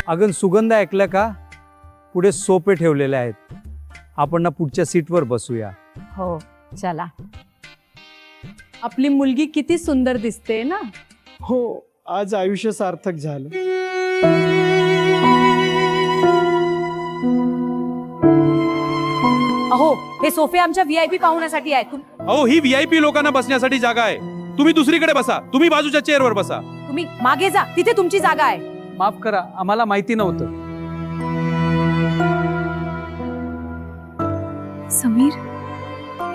अगं सुगंध ऐकलं का? पुढे सोपे ठेवलेले आहेत. आपण ना पुढच्या सीटवर बसूया. हो चला. आपली मुलगी किती सुंदर दिसते ना. हो, आज आयुष्य सार्थक झालं. अहो हे सोफे आमच्या VIP पाहुण्यासाठी आहेत. अहो ही VIP लोकांना बसण्यासाठी जागा आहे. तुम्ही दुसरीकडे बसा. तुम्ही बाजूच्या चेअरवर बसा. तुम्ही मागे जा, तिथे तुमची जागा आहे. माफ करा, आम्हाला माहिती नव्हतं. समीर,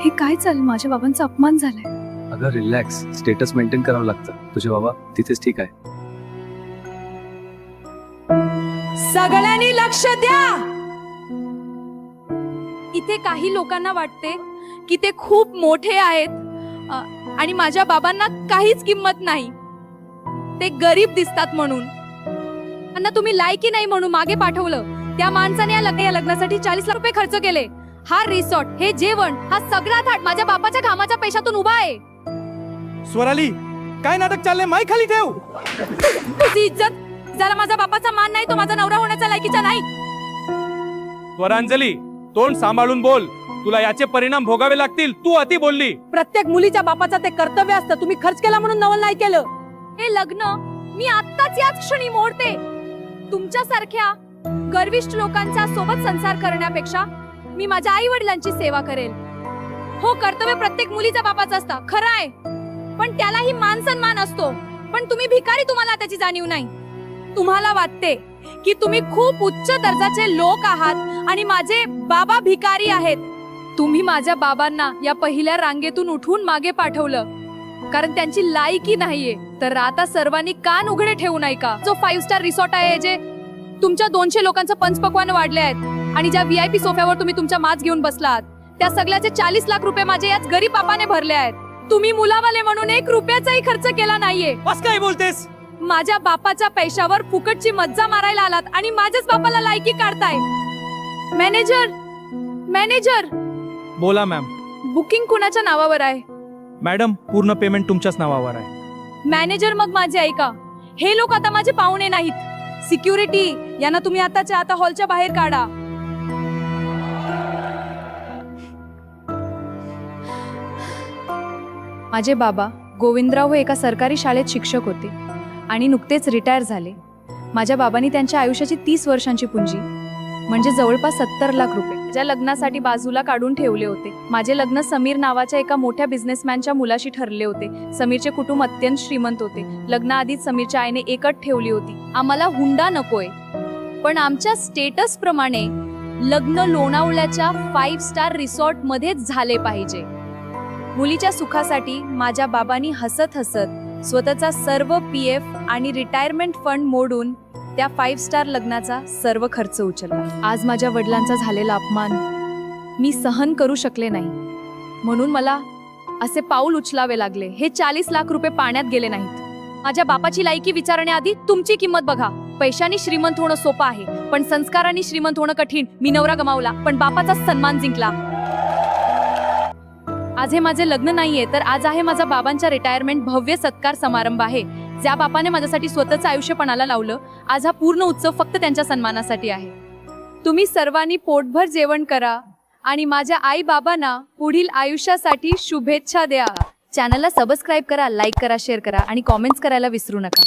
हे काय चाललं? माझ्या बाबांचा अपमान झालाय. अगं रिलॅक्स, स्टेटस मेंटेन करावं लागतं. तुझे बाबा तिथेच ठीक आहे. सगळ्यांनी लक्ष द्या. इथे काही लोकांना वाटते की ते खूप मोठे आहेत आणि माझ्या बाबांना काहीच किंमत नाही. ते गरीब दिसतात म्हणून. त्यांना तुम्ही लायकी नाही म्हणून मागे पाठवलं. त्या माणसाने या लग्नासाठी 40 लाख रुपये खर्च केले. हा रिसॉर्ट, हे जेवण, हा सगळा थाट माझ्या बापाच्या घामाच्या पैशातून उभा आहे. स्वराली, काय नाटक चाललंय? माई खाली ठेव. तुझी इज्जत, जरा माझा बापाचा मान नाही तो माझा नवरा होण्याचा लायकीचा नाही. स्वरांजली, तोंड सांभाळून बोल. तुला याचे परिणाम भोगावे लागतील. तू अति बोलली. प्रत्येक मुलीच्या बापाचा ते कर्तव्य असतं. तुम्ही खर्च केला म्हणून नवल नाही केलं. हे लग्न मी आत्ताच याच क्षणी मोडते. तुमच्यासारख्या गर्विष्ठ लोकांच्या सोबत संसार करण्यापेक्षा मी माझ्या आई वडिलांची सेवा करेल. हो, कर्तव्य प्रत्येक मुलीच्या बापाचं असतं, खरं आहे. पण त्यालाही मान सन्मान असतो. पण तुम्ही भिकारी, तुम्हाला त्याची जाणीव नाही. तुम्हाला वाटते की तुम्ही खूप उच्च दर्जाचे लोक आहात आणि माझे बाबा भिकारी आहेत. तुम्ही माझ्या बाबांना या पहिल्या रांगेतून उठून मागे पाठवलं कारण त्यांची लायकी नाहीये. तर आता सर्वांनी कान उघडे ठेवू नये का? जो 5 स्टार रिसॉर्ट आहे, जे तुमच्या 200 लोकांचं पंचपक्वान्न वाढले आहेत आणि ज्या VIP सोफ्यावर तुम्ही तुमच्या माज घेऊन बसलात, त्या सगळ्याचे 40 लाख रुपये माझे याच गरीब बापाने भरले आहेत. तुम्ही मुलावाले म्हणून 1 रुपयाचाही खर्च केला नाहीये. बस काय बोलतेस? माझ्या बापाच्या पैशावर फुकटची मज्जा मारायला आलात आणि माझ्याच बापाला लायकी काढताय. मॅनेजर बोला मॅम. बुकिंग कुणाच्या नावावर आहे? मॅडम, पूर्ण पेमेंट तुमच्याच नावावर आहे. मॅनेजर, मग माझे ऐका. हे लोक आता माझे पाहुणे नाहीत. सिक्युरिटी, यांना तुम्ही आताच्या आता हॉलच्या बाहेर काढा. माझे बाबा गोविंदराव हे एका सरकारी शाळेत शिक्षक होते आणि नुकतेच रिटायर झाले. माझ्या बाबांनी त्यांच्या आयुष्याची 30 वर्षांची पुंजी म्हणजे जवळपास 70 लाख रुपये ज्या लग्नासाठी बाजूला काढून ठेवले होते. माझे लग्न समीर नावाच्या एका मोठ्या बिझनेसमॅनच्या मुलाशी ठरले होते. समीरचे कुटुंब अत्यंत श्रीमंत होते. लग्नाआधीच समीरच्या आईने एक अट ठेवली होती, आम्हाला हुंडा नकोय, पण आमच्या स्टेटस प्रमाणे लग्न लोणावळ्याच्या 5 स्टार रिसॉर्ट मध्येच झाले पाहिजे. मुलीच्या सुखासाठी माझ्या बाबांनी हसत हसत स्वतःचा सर्व PF आणि रिटायरमेंट फंड मोडून त्या 5 स्टार लग्नाचा सर्व खर्च उचलला. आज माझ्या वडिलांचा झालेला अपमान मी सहन करू शकले नाही, म्हणून मला असे पाऊल उचलावे लागले. हे 40 लाख रुपये पाण्यात गेले नाहीत. माझ्या बापाची लायकी विचारण्याआधी तुमची किंमत बघा. पैशाने श्रीमंत होणं सोपं आहे, पण संस्कारांनी श्रीमंत होणं कठीण. मी नवरा गमावला, पण बापाचा सन्मान जिंकला. आज हे माझे लग्न नाहीये, तर आज आहे माझा बाबांच्या रिटायरमेंट भव्य सत्कार समारंभ आहे. ज्या बापाने माझ्यासाठी स्वतःचं आयुष्य पणाला लावलं, आज हा पूर्ण उत्सव फक्त त्यांच्या सन्मानासाठी आहे. तुम्ही सर्वांनी पोटभर जेवण करा आणि माझ्या आई बाबांना पुढील आयुष्यासाठी शुभेच्छा द्या. चॅनलला सबस्क्राईब करा, लाईक करा, शेअर करा आणि कॉमेंट्स करायला विसरू नका.